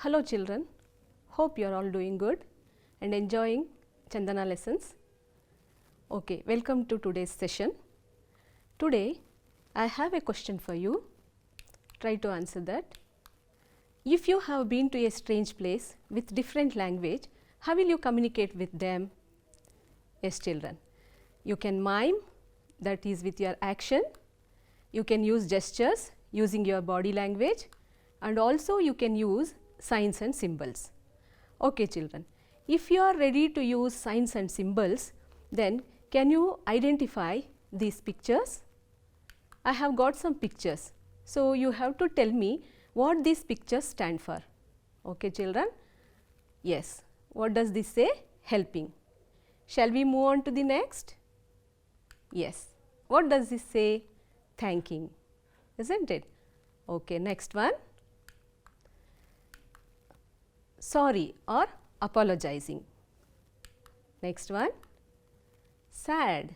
Hello children, hope you are all doing good and enjoying Chandana lessons. Okay, welcome to today's session. Today I have a question for you, try to answer that. If you have been to a strange place with different language, how will you communicate with them? Yes children, you can mime, that is with your action, you can use gestures using your body language, and also you can use signs and symbols. Okay children, if you are ready to use signs and symbols, then can you identify these pictures? I have got some pictures, so you have to tell me what these pictures stand for. Okay children? Yes, what does this say? Helping. Shall we move on to the next? Yes. What does this say? Thanking, isn't it? Okay, next one. Sorry or apologizing. Next one. Sad.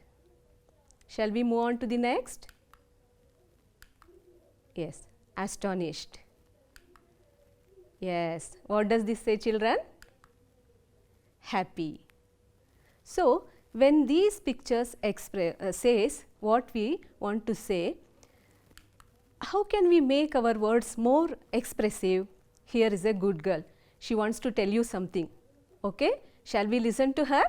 Shall we move on to the next? Yes, astonished. Yes, what does this say children? Happy. So, when these pictures says what we want to say, how can we make our words more expressive? Here is a good girl. She wants to tell you something. Okay? Shall we listen to her?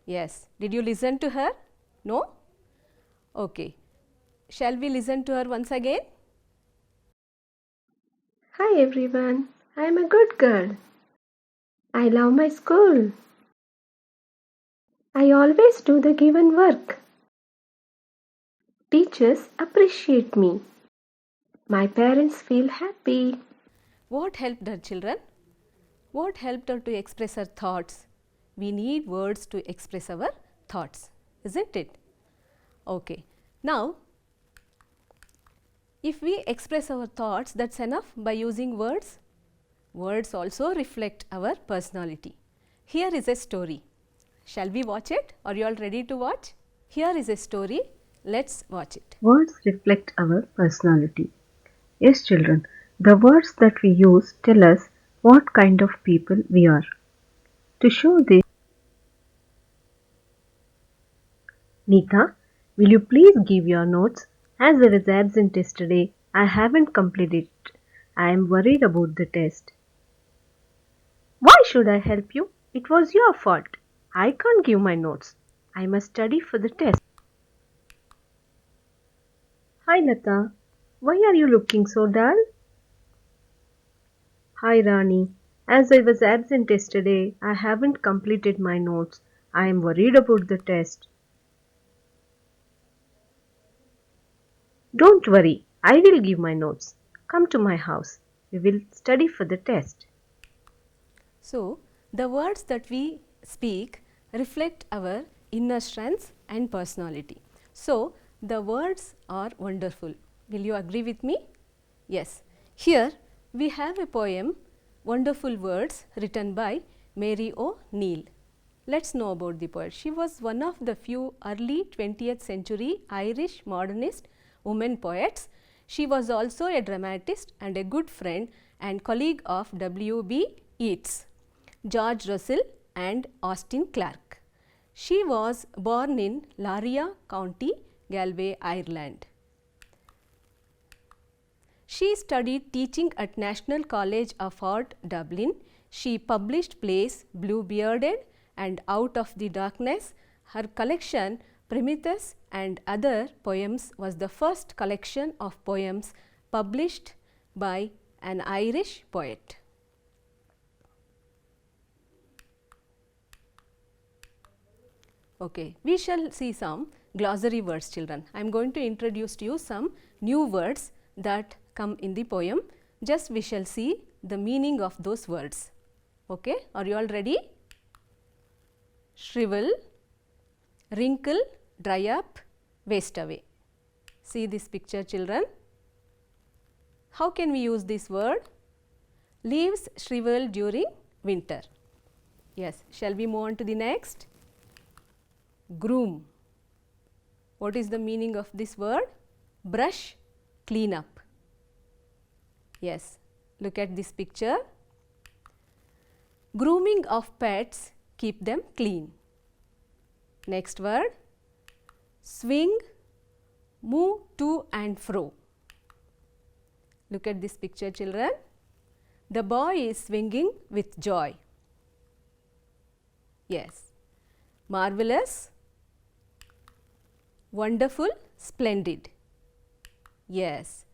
Yes. Did you listen to her? No? Okay. Shall we listen to her once again? Hi everyone, I am a good girl. I love my school. I always do the given work. Teachers appreciate me. My parents feel happy. What helped her children? What helped her to express her thoughts? We need words to express our thoughts, isn't it? Okay. Now, if we express our thoughts, that's enough by using words. Words also reflect our personality. Here is a story. Shall we watch it? Are you all ready to watch? Here is a story. Let's watch it. Words reflect our personality. Yes, children, the words that we use tell us what kind of people we are. To show this, Neeta, will you please give your notes? As I was absent yesterday, I haven't completed it. I am worried about the test. Why should I help you? It was your fault. I can't give my notes. I must study for the test. Hi, Lata. Why are you looking so dull? Hi, Rani. As I was absent yesterday, I haven't completed my notes. I am worried about the test. Don't worry, I will give my notes. Come to my house. We will study for the test. So, the words that we speak reflect our inner strengths and personality. So, the words are wonderful. Will you agree with me? Yes. Here we have a poem, Wonderful Words, written by Mary O'Neill. Let's know about the poet. She was one of the few early 20th century Irish modernist women poets. She was also a dramatist and a good friend and colleague of W.B. Yeats, George Russell and Austin Clarke. She was born in Laria County, Galway, Ireland. She studied teaching at National College of Art, Dublin. She published plays Blue Bearded and Out of the Darkness. Her collection Prometheus and Other Poems was the first collection of poems published by an Irish poet. Okay, we shall see some glossary words children. I am going to introduce to you some new words that come in the poem. Just we shall see the meaning of those words. Okay, are you all ready? Shrivel, wrinkle, dry up, waste away. See this picture children. How can we use this word? Leaves shrivel during winter. Yes, shall we move on to the next? Groom. What is the meaning of this word? brush, clean up. Yes, look at this picture. Grooming of pets, keep them clean. Next word, swing, move to and fro. Look at this picture, children. The boy is swinging with joy. Yes, marvelous, wonderful, splendid. Yes,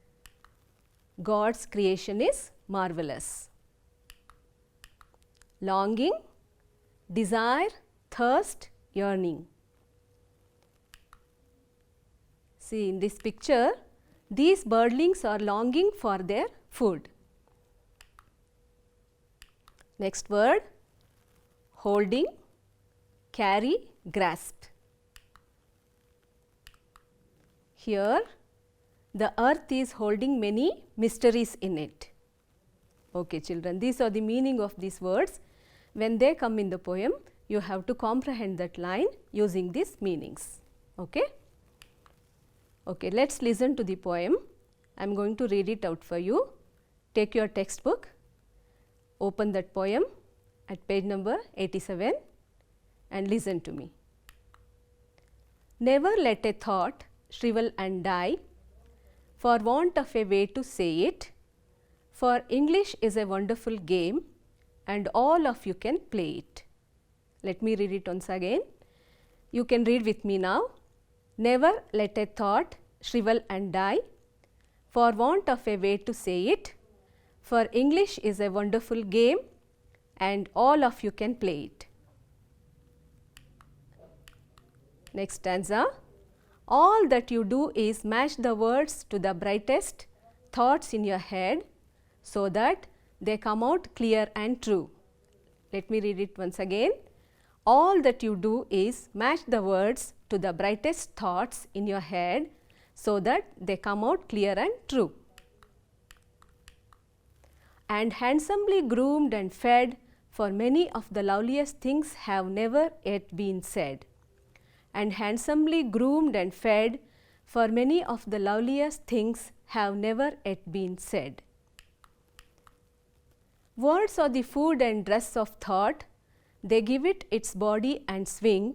God's creation is marvelous. Longing, desire, thirst, yearning. See, in this picture, these birdlings are longing for their food. Next word, holding, carry, grasp. Here, the earth is holding many mysteries in it. Okay, children, these are the meaning of these words. When they come in the poem, you have to comprehend that line using these meanings. Okay? Okay, let's listen to the poem. I am going to read it out for you. Take your textbook, open that poem at page number 87 and listen to me. Never let a thought shrivel and die for want of a way to say it, for English is a wonderful game and all of you can play it. Let me read it once again. You can read with me now. Never let a thought shrivel and die for want of a way to say it, for English is a wonderful game and all of you can play it. Next stanza. All that you do is match the words to the brightest thoughts in your head so that they come out clear and true. Let me read it once again. All that you do is match the words to the brightest thoughts in your head so that they come out clear and true. And handsomely groomed and fed, for many of the loveliest things have never yet been said. And handsomely groomed and fed, for many of the loveliest things have never yet been said. Words are the food and dress of thought, they give it its body and swing,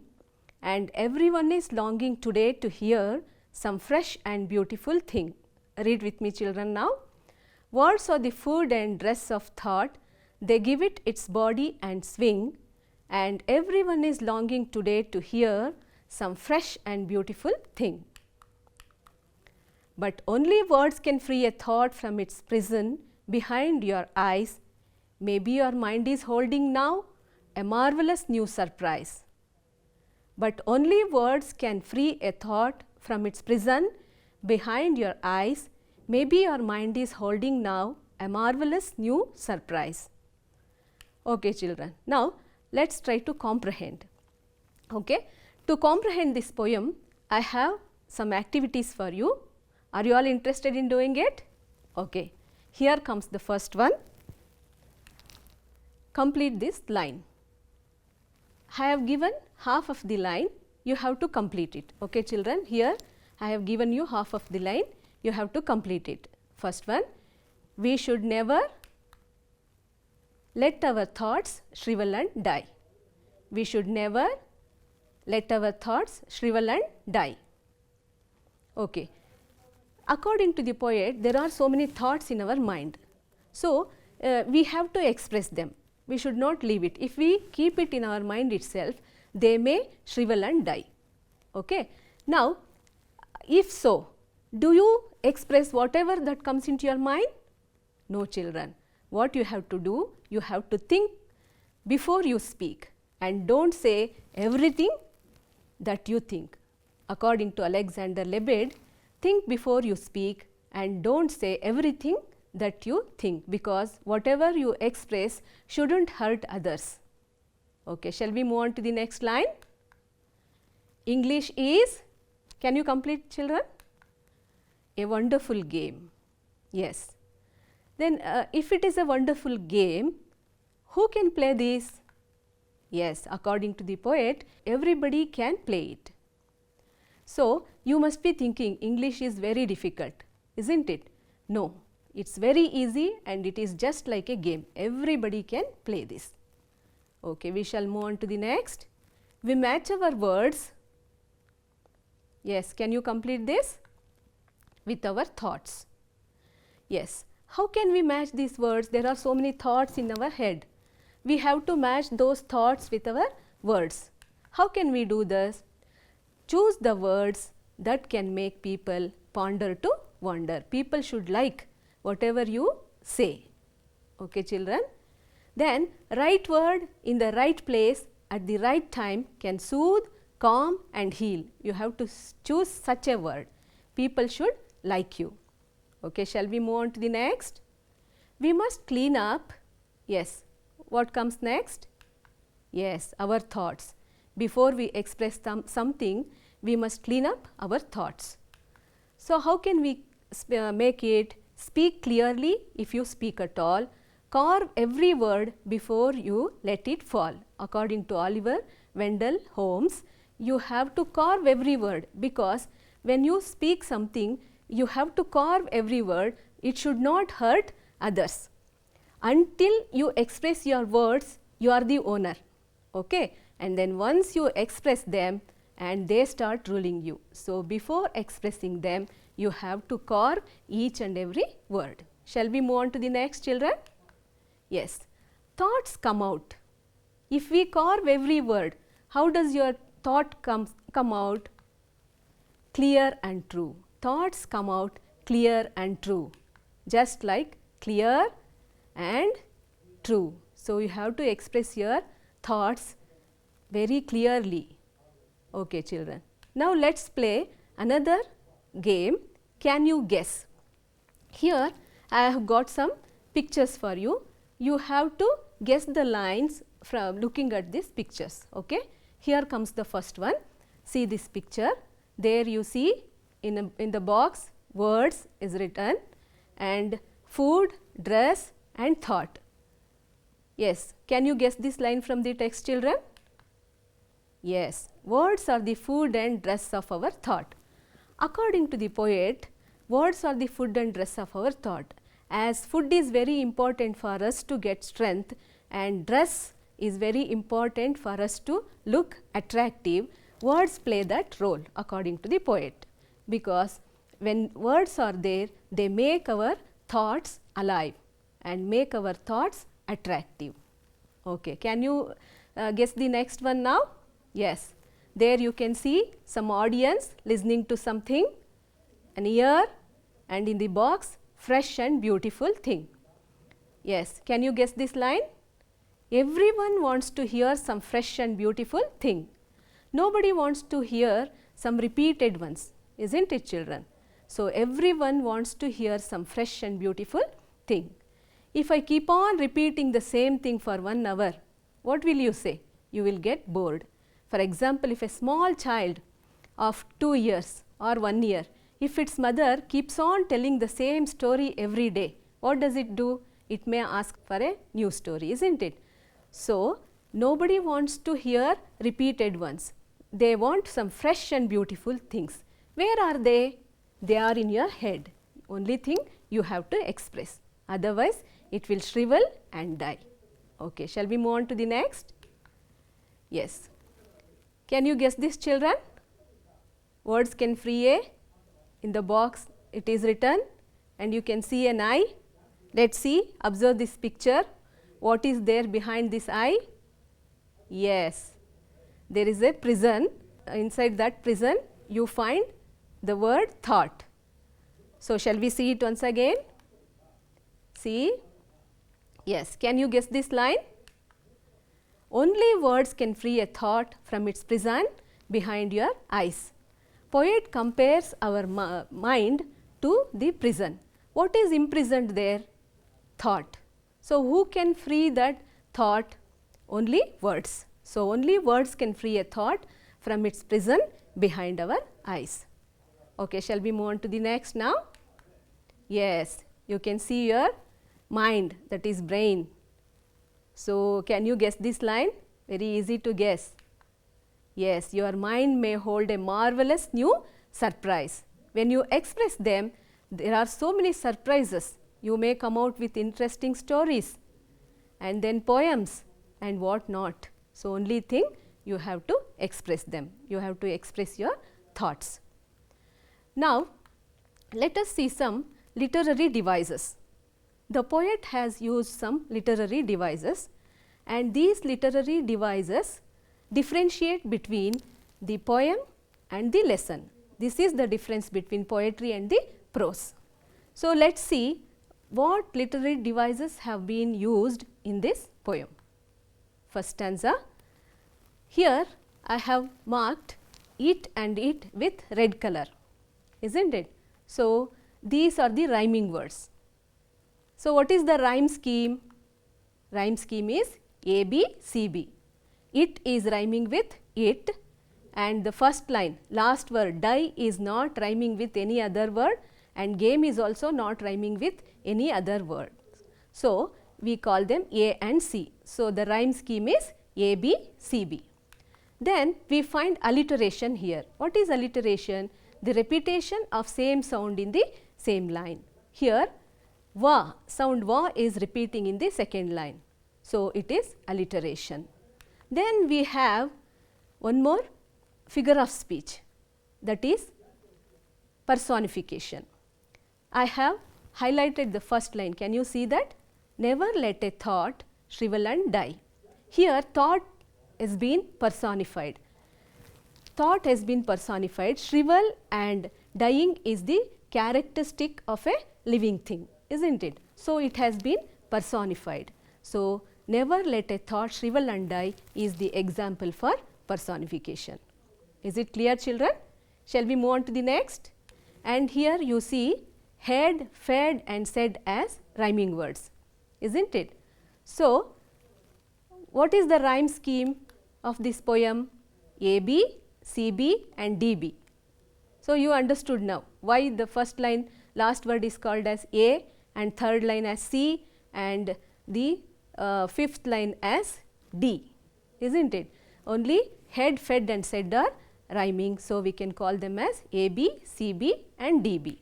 and everyone is longing today to hear some fresh and beautiful thing. Read with me, children, now. Words are the food and dress of thought, they give it its body and swing, and everyone is longing today to hear some fresh and beautiful thing. But only words can free a thought from its prison behind your eyes. Maybe your mind is holding now a marvelous new surprise. But only words can free a thought from its prison behind your eyes. Maybe your mind is holding now a marvelous new surprise. Okay, children. Now, let's try to comprehend. Okay. To comprehend this poem, I have some activities for you. Are you all interested in doing it? Okay. Here comes the first one. Complete this line. I have given half of the line, you have to complete it. Okay, children, here I have given you half of the line, you have to complete it. First one, we should never let our thoughts shrivel and die. We should never let our thoughts shrivel and die. Okay. According to the poet, there are so many thoughts in our mind. So, we have to express them. We should not leave it. If we keep it in our mind itself, they may shrivel and die. Okay. Now, if so, do you express whatever that comes into your mind? No, children. What you have to do, you have to think before you speak and don't say everything that you think. According to Alexander Lebed, think before you speak and don't say everything that you think, because whatever you express shouldn't hurt others. Okay, shall we move on to the next line? English is, can you complete, children? A wonderful game. Yes. Then if it is a wonderful game, who can play this? Yes, according to the poet, everybody can play it. So, you must be thinking English is very difficult, isn't it? No, it's very easy and it is just like a game. Everybody can play this. Okay, we shall move on to the next. We match our words. Yes, can you complete this? With our thoughts. Yes, how can we match these words? There are so many thoughts in our head. We have to match those thoughts with our words. How can we do this? Choose the words that can make people ponder to wonder. People should like whatever you say. Okay, children? Then, right word in the right place at the right time can soothe, calm and heal. You have to choose such a word. People should like you. Okay, shall we move on to the next? We must clean up. Yes, what comes next? Yes, our thoughts. Before we express something, we must clean up our thoughts. So, how can we make it? Speak clearly if you speak at all. Carve every word before you let it fall. According to Oliver Wendell Holmes, you have to carve every word, because when you speak something, you have to carve every word. It should not hurt others. Until you express your words, you are the owner. Okay? And then once you express them, and they start ruling you. So, before expressing them, you have to carve each and every word. Shall we move on to the next, children? Yes, thoughts come out. If we carve every word, how does your thought come out? Clear and true. Thoughts come out clear and true, just like clear and true. So, you have to express your thoughts very clearly. Okay, children. Now, let us play another game. Can you guess? Here I have got some pictures for you. You have to guess the lines from looking at these pictures. Okay? Here comes the first one. See this picture. There you see in the box words is written, and food, dress and thought. Yes, can you guess this line from the text, children? Yes, words are the food and dress of our thought. According to the poet, words are the food and dress of our thought. As food is very important for us to get strength, and dress is very important for us to look attractive, words play that role according to the poet, because when words are there, they make our thoughts alive and make our thoughts attractive. Okay. Can you guess the next one now? Yes, there you can see some audience listening to something, an ear, and in the box fresh and beautiful thing. Yes, can you guess this line? Everyone wants to hear some fresh and beautiful thing. Nobody wants to hear some repeated ones, isn't it, children? So, everyone wants to hear some fresh and beautiful thing. If I keep on repeating the same thing for 1 hour, what will you say? You will get bored. For example, if a small child of 2 years or 1 year, if its mother keeps on telling the same story every day, what does it do? It may ask for a new story, isn't it? So, nobody wants to hear repeated ones. They want some fresh and beautiful things. Where are they? They are in your head. Only thing you have to express. Otherwise, it will shrivel and die. Okay, shall we move on to the next? Yes. Can you guess this, children? Words can free a. In the box it is written, and you can see an eye. Let us see, observe this picture. What is there behind this eye? Yes, there is a prison. Inside that prison you find the word thought. So, shall we see it once again? See? Yes, can you guess this line? Only words can free a thought from its prison behind your eyes. Poet compares our mind to the prison. What is imprisoned there? Thought. So, who can free that thought? Only words. So, only words can free a thought from its prison behind our eyes. Okay, shall we move on to the next now? Yes, you can see your mind, that is brain. So, can you guess this line? Very easy to guess. Yes, your mind may hold a marvelous new surprise. When you express them, there are so many surprises. You may come out with interesting stories and then poems and what not. So, only thing you have to express them, you have to express your thoughts. Now, let us see some literary devices. The poet has used some literary devices, and these literary devices differentiate between the poem and the lesson. This is the difference between poetry and the prose. So, let us see what literary devices have been used in this poem. First stanza. Here I have marked it and it with red color, isn't it? So, these are the rhyming words. So, what is the rhyme scheme? Rhyme scheme is A, B, C, B. It is rhyming with it, and the first line, last word die is not rhyming with any other word, and game is also not rhyming with any other word. So, we call them A and C. So, the rhyme scheme is A, B, C, B. Then we find alliteration here. What is alliteration? The repetition of same sound in the same line. Here va, sound va is repeating in the second line. So, it is alliteration. Then we have one more figure of speech, that is personification. I have highlighted the first line. Can you see that? Never let a thought shrivel and die. Here thought has been personified. Thought has been personified. Shrivel and dying is the characteristic of a living thing, isn't it? So, it has been personified. So, never let a thought shrivel and die is the example for personification. Is it clear, children? Shall we move on to the next? And here you see had, fed and said as rhyming words, isn't it? So, what is the rhyme scheme of this poem? A, B, C, B and D, B. So, you understood now why the first line last word is called as A and third line as C and the fifth line as D, isn't it? Only had, fed and said are rhyming. So, we can call them as A, B, C, B and D, B.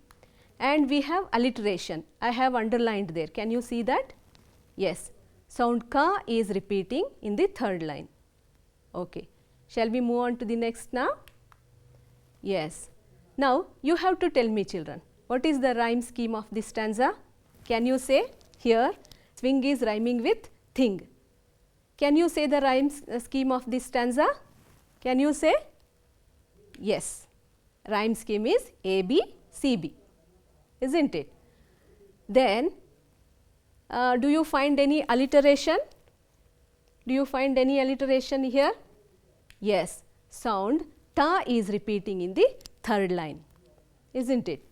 And we have alliteration. I have underlined there. Can you see that? Yes. Sound ka is repeating in the third line. Okay. Shall we move on to the next now? Yes. Now, you have to tell me, children, what is the rhyme scheme of this stanza? Can you say? Here swing is rhyming with thing. Can you say the rhyme scheme of this stanza? Can you say? Yes. Rhyme scheme is A, B, C, B, isn't it? Then do you find any alliteration? Do you find any alliteration here? Yes. Sound ta is repeating in the third line, isn't it?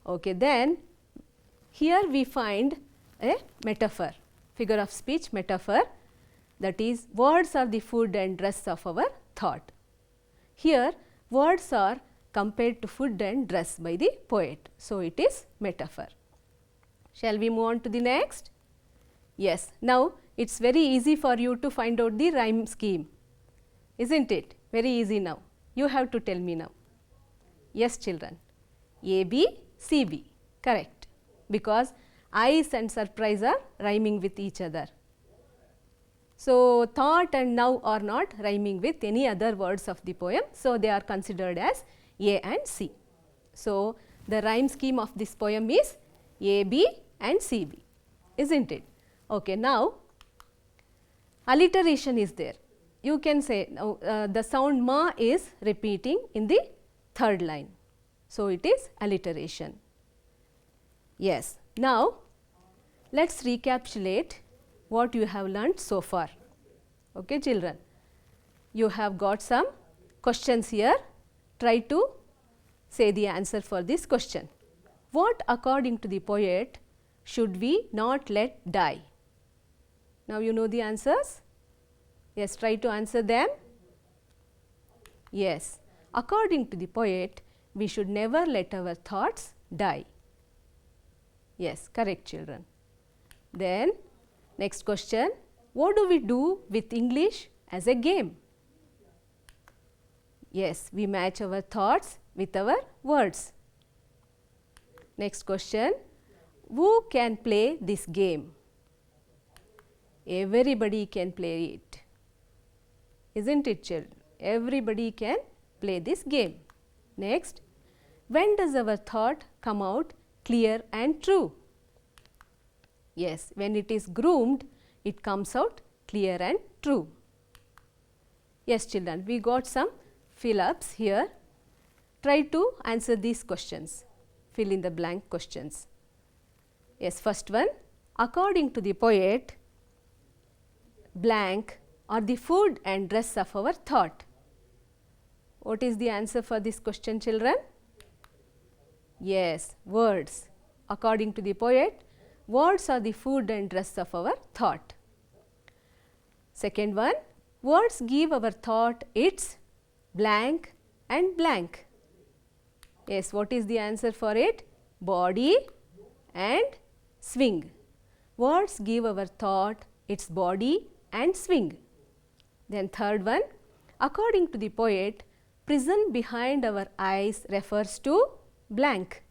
Okay. Then here we find a metaphor, figure of speech metaphor, that is words are the food and dress of our thought. Here words are compared to food and dress by the poet. So, it is metaphor. Shall we move on to the next? Yes. Now, it is very easy for you to find out the rhyme scheme, isn't it? Very easy now. You have to tell me now. Yes, children. A, B, C, B. Correct. Because eyes and surprise are rhyming with each other. So, thought and now are not rhyming with any other words of the poem. So, they are considered as A and C. So, the rhyme scheme of this poem is A, B and C, B, isn't it? Okay. Now, alliteration is there. You can say now the sound ma is repeating in the third line. So, it is alliteration. Yes. Now, let us recapitulate what you have learnt so far. Okay, children. You have got some questions here. Try to say the answer for this question. What according to the poet should we not let die? Now, you know the answers? Yes, try to answer them. Yes. According to the poet, we should never let our thoughts die. Yes, correct, children. Then next question, what do we do with English as a game? Yes, we match our thoughts with our words. Next question. Who can play this game? Everybody can play it. Isn't it, children? Everybody can play this game. Next. When does our thought come out clear and true? Yes, when it is groomed, it comes out clear and true. Yes, children, we got some fill-ups here. Try to answer these questions. Fill in the blank questions. Yes, first one. According to the poet, blank are the food and dress of our thought. What is the answer for this question, children? Yes, words. According to the poet, words are the food and dress of our thought. Second one, words give our thought its blank and blank. Yes, what is the answer for it? Body and swing. Words give our thought its body and swing. Then third one, according to the poet, prison behind our eyes refers to blank.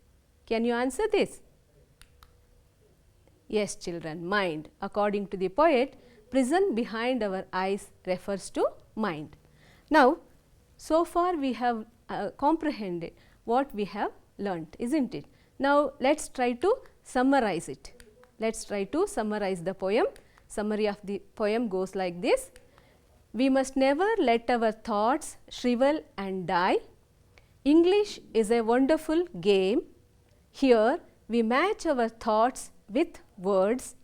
Can you answer this? Yes, children, mind. According to the poet, prison behind our eyes refers to mind. Now, so far we have comprehended what we have learnt, isn't it? Now, let us try to summarize it. Let us try to summarize the poem. Summary of the poem goes like this. We must never let our thoughts shrivel and die. English is a wonderful game. Here we match our thoughts with words.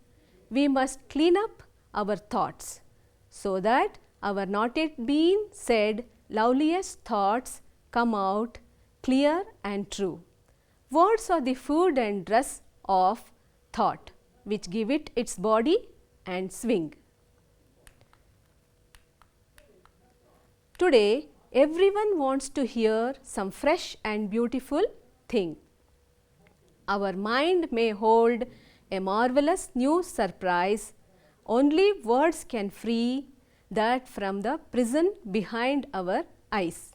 We must clean up our thoughts so that our not yet been said loveliest thoughts come out clear and true. Words are the food and dress of thought, which give it its body and swing. Today, everyone wants to hear some fresh and beautiful thing. Our mind may hold a marvelous new surprise. Only words can free that from the prison behind our eyes.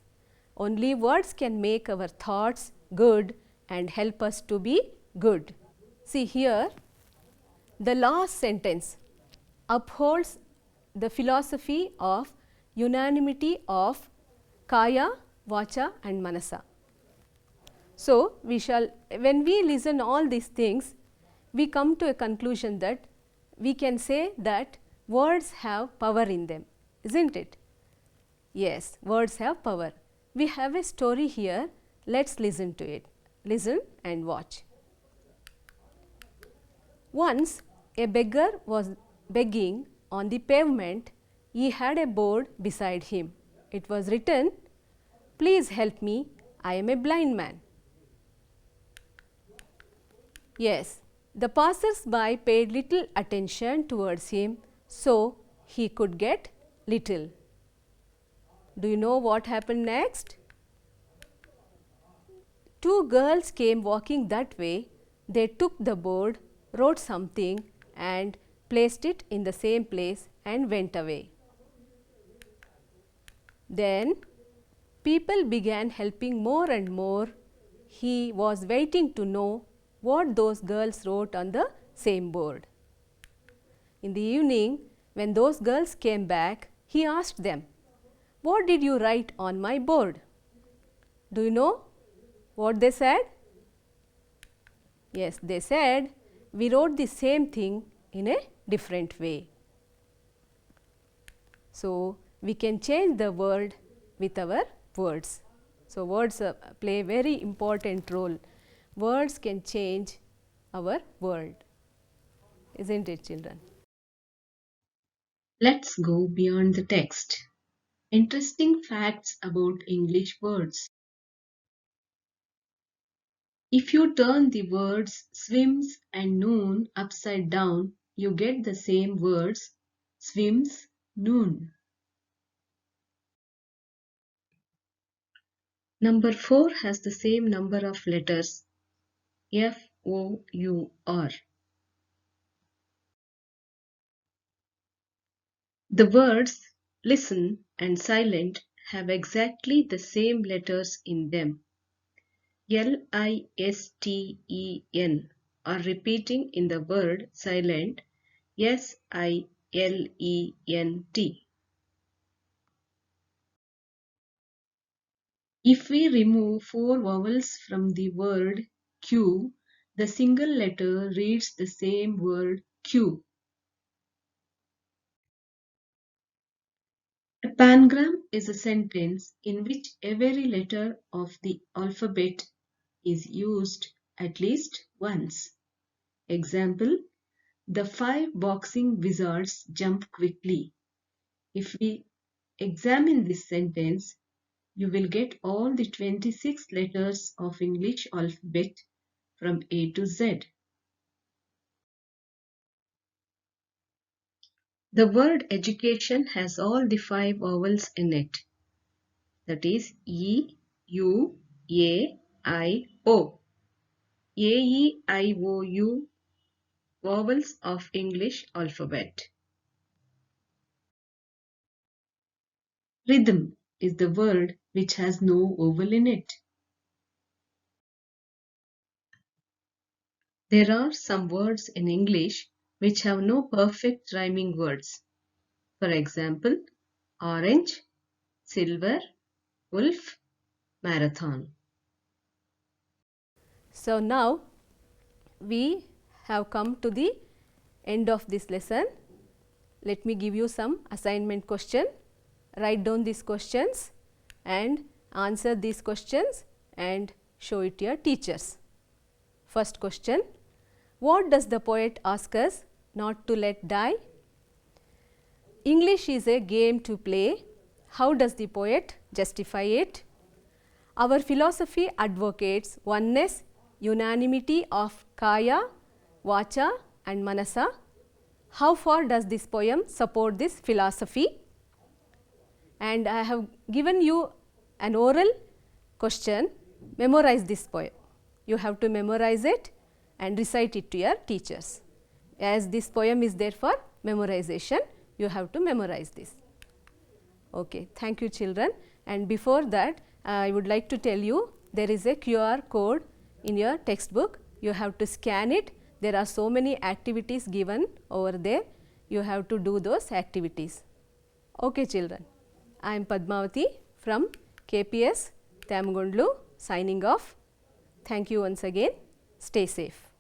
Only words can make our thoughts good and help us to be good. See here, the last sentence upholds the philosophy of unanimity of Kaya, Vacha and Manasa. So, we shall, when we listen all these things, we come to a conclusion that we can say that words have power in them, isn't it? Yes, words have power. We have a story here, let us listen to it. Listen and watch. Once a beggar was begging on the pavement. He had a board beside him. It was written, "Please help me, I am a blind man." Yes, the passers-by paid little attention towards him, so he could get little. Do you know what happened next? Two girls came walking that way. They took the board, wrote something and placed it in the same place and went away. Then people began helping more and more. He was waiting to know what those girls wrote on the same board. In the evening, when those girls came back, he asked them, "What did you write on my board?" Do you know what they said? Yes, they said, "We wrote the same thing in a different way." So, we can change the world with our words. So, words play a very important role. Words can change our world, isn't it, children? Let's go beyond the text. Interesting facts about English words. If you turn the words swims and noon upside down, you get the same words swims, noon. Number 4 has the same number of letters F-O-U-R. The words listen and silent have exactly the same letters in them. L-I-S-T-E-N are repeating in the word silent S-I-L-E-N-T. If we remove 4 vowels from the word Q, the single letter reads the same word Q. A pangram is a sentence in which every letter of the alphabet is used at least once. Example, the 5 boxing wizards jump quickly. If we examine this sentence, you will get all the 26 letters of English alphabet from A to Z. The word education has all the 5 vowels in it. That is E, U, A, I, O. A, E, I, O, U vowels of English alphabet. Rhythm is the word which has no vowel in it. There are some words in English which have no perfect rhyming words. For example, orange, silver, wolf, marathon. So now we have come to the end of this lesson. Let me give you some assignment question. Write down these questions and answer these questions and show it to your teachers. First question, what does the poet ask us not to let die? English is a game to play. How does the poet justify it? Our philosophy advocates oneness, unanimity of Kaya, Vacha and Manasa. How far does this poem support this philosophy? And I have given you an oral question. Memorize this poem. You have to memorize it and recite it to your teachers. As this poem is there for memorization, you have to memorize this. Okay, thank you children. And before that, I would like to tell you there is a QR code in your textbook. You have to scan it. There are so many activities given over there. You have to do those activities. Okay children, I am Padmavati from KPS Tamgondlu signing off. Thank you once again. Stay safe.